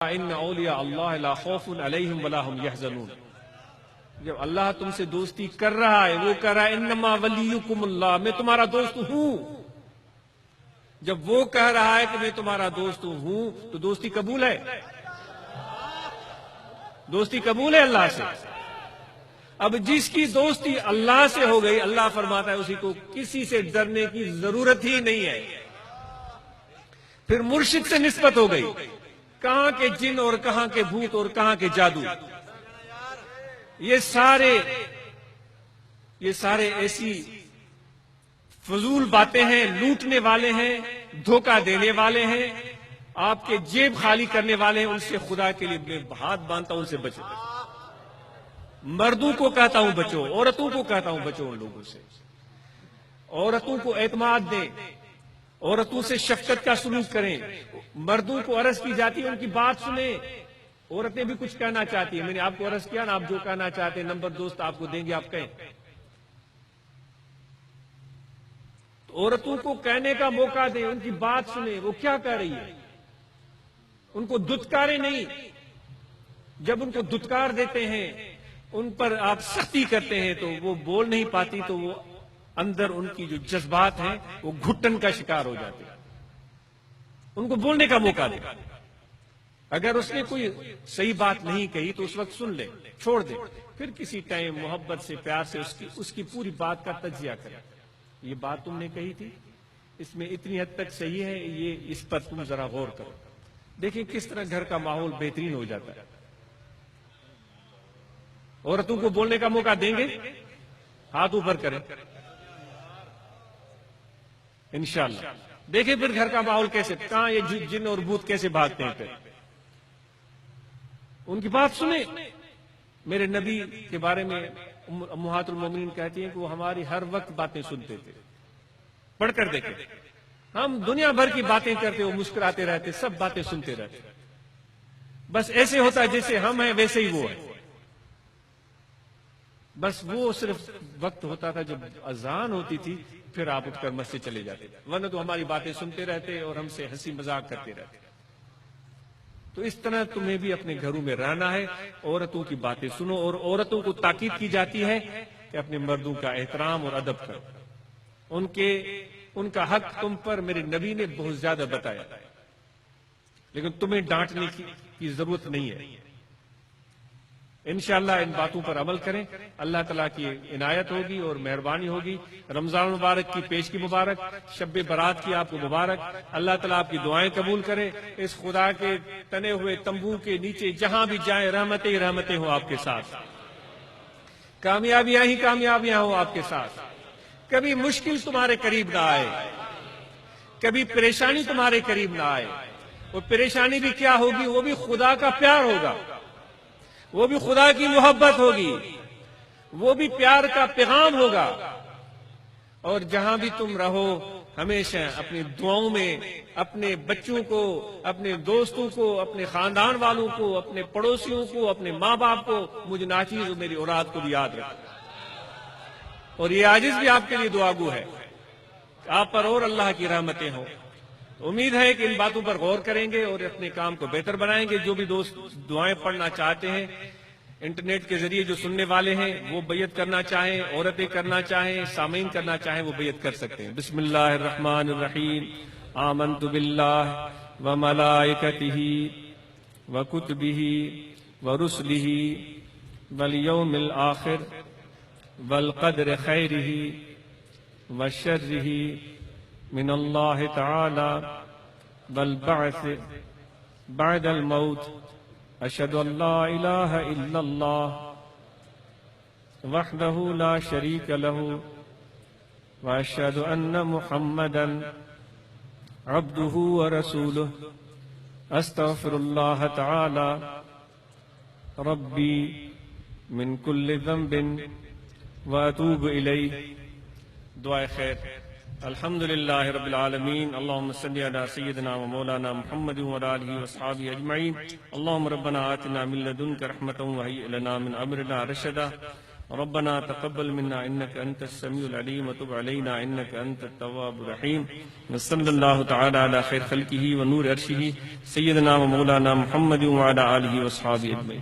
ان اولیاء اللہ لا خوف علیہم ولا هم یحزنون۔ جب اللہ تم سے دوستی کر رہا ہے، وہ کہہ رہا ہے انما ولیکم اللہ، میں تمہارا دوست ہوں۔ جب وہ کہہ رہا ہے کہ میں تمہارا دوست ہوں تو دوستی قبول ہے، دوستی قبول ہے اللہ سے۔ اب جس کی دوستی اللہ سے ہو گئی، اللہ فرماتا ہے اسی کو کسی سے ڈرنے کی ضرورت ہی نہیں ہے۔ پھر مرشد سے نسبت ہو گئی، کہاں کے جن اور کہاں کے بھوت اور کہاں کے جادو، یہ سارے ایسی فضول باتیں ہیں، لوٹنے والے ہیں، دھوکہ دینے والے ہیں، آپ کے جیب خالی کرنے والے ہیں۔ ان سے خدا کے لیے میں ہاتھ باندھتا ہوں، ان سے بچو۔ مردوں کو کہتا ہوں بچو، عورتوں کو کہتا ہوں بچو ان لوگوں سے۔ عورتوں کو اعتماد دیں، عورتوں سے شفقت کا سلوک کریں۔ مردوں کو عرض کی جاتی ہے ان کی بات سنیں، عورتیں بھی کچھ کہنا چاہتی ہیں۔ میں نے آپ کو عرض کیا نا، آپ جو کہنا چاہتے ہیں نمبر دوست آپ کو دیں گے، آپ کہیں۔ تو عورتوں کو کہنے کا موقع دیں، ان کی بات سنیں، وہ کیا کہہ رہی ہے، ان کو دھتکاریں نہیں۔ جب ان کو دھتکار دیتے ہیں، ان پر آپ سختی کرتے ہیں تو وہ بول نہیں پاتی، تو وہ اندر ان کی جو جذبات ہیں وہ گھٹن کا شکار ہو جاتے ہیں۔ ان کو بولنے کا موقع دیں۔ اگر اس نے کوئی صحیح بات نہیں کہی تو اس وقت سن لے، چھوڑ دے، پھر کسی ٹائم محبت سے، پیار سے اس کی پوری بات کا تجزیہ کرے۔ یہ بات تم نے کہی تھی، اس میں اتنی حد تک صحیح ہے، یہ اس پر تم ذرا غور کرو۔ دیکھیں کس طرح گھر کا ماحول بہترین ہو جاتا ہے۔ عورتوں کو بولنے کا موقع دیں گے، ہاتھ اوپر کریں انشاءاللہ۔ دیکھیں پھر گھر کا ماحول کیسے، کہاں یہ جن اور بھوت کیسے بھاگتے ہیں۔ پھر ان کی بات سنیں۔ میرے نبی کے بارے میں امہات المومنین کہتی ہیں کہ وہ ہماری ہر وقت باتیں سنتے تھے۔ پڑھ کر دیکھیں، ہم دنیا بھر کی باتیں کرتے، وہ مسکراتے رہتے، سب باتیں سنتے رہتے۔ بس ایسے ہوتا ہے جیسے ہم ہیں ویسے ہی وہ ہے۔ بس وہ صرف وقت ہوتا تھا جب اذان ہوتی تھی، پھر آپ اٹھ کر مسجد چلے جاتے، ورنہ تو ہماری باتیں سنتے رہتے اور ہم سے ہنسی مذاق کرتے رہتے۔ تو اس طرح تمہیں بھی اپنے گھروں میں رہنا ہے، عورتوں کی باتیں سنو، اور عورتوں کو تاکید کی جاتی ہے کہ اپنے مردوں کا احترام اور ادب کرو۔ ان کا حق تم پر میرے نبی نے بہت زیادہ بتایا، لیکن تمہیں ڈانٹنے کی ضرورت نہیں ہے۔ انشاءاللہ ان باتوں پر عمل کریں، اللہ تعالیٰ کی عنایت ہوگی اور مہربانی ہوگی۔ رمضان مبارک کی پیش کی مبارک، شب برات کی آپ کو مبارک۔ اللہ تعالیٰ آپ کی دعائیں قبول کرے۔ اس خدا کے تنے ہوئے تمبو کے نیچے جہاں بھی جائیں، رحمتیں ہی رحمتیں ہوں آپ کے ساتھ، کامیابیاں ہی کامیابیاں ہوں آپ کے ساتھ۔ کبھی مشکل تمہارے قریب نہ آئے، کبھی پریشانی تمہارے قریب نہ آئے۔ وہ پریشانی بھی کیا ہوگی، وہ بھی خدا کا پیار ہوگا، وہ بھی خدا کی محبت ہوگی، وہ بھی پیار کا پیغام ہوگا۔ اور جہاں بھی تم رہو، ہمیشہ اپنی دعاؤں میں اپنے بچوں کو، اپنے دوستوں کو، اپنے خاندان والوں کو، اپنے پڑوسیوں کو، اپنے ماں باپ کو، مجھ ناچیز اور میری اولاد کو بھی یاد رکھو۔ اور یہ عاجز بھی آپ کے لیے دعا گو ہے، آپ پر اور اللہ کی رحمتیں ہوں۔ امید ہے کہ ان باتوں پر غور کریں گے اور اپنے کام کو بہتر بنائیں گے۔ جو بھی دوست دعائیں پڑھنا چاہتے ہیں، انٹرنیٹ کے ذریعے جو سننے والے ہیں، وہ بیعت کرنا چاہیں، عورتیں کرنا چاہیں، سامعین کرنا چاہیں، وہ بیعت کر سکتے ہیں۔ بسم اللہ الرحمن الرحیم۔ آمنت باللہ وملائکتہ وکتبہ ورسلہ والیوم الآخر والقدر خیرہ وشرہ من اللہ تعالی والبعث بعد الموت۔ اشہد ان لا الہ الا اللہ وحدہ لا شریک لہ واشہد ان محمدا عبدہ ورسولہ۔ استغفر اللہ تعالی ربی من کل ذنب واتوب الیہ۔ دعائے خیر۔ الحمدللہ رب العالمین، اللہم صلی علی سیدنا و مولانا محمد و علی آلہ واصحابہ اجمعین۔ اللہم ربنا آتنا من لدنک رحمتا وہیئ لنا من امرنا رشدا۔ ربنا تقبل منا انك انت السميع العليم وتب علينا انك انت التواب الرحيم وصلى الله تعالى على خير خلقه ونور عرشه سيدنا ومولانا محمد وعلى اله واصحابه اجمعين.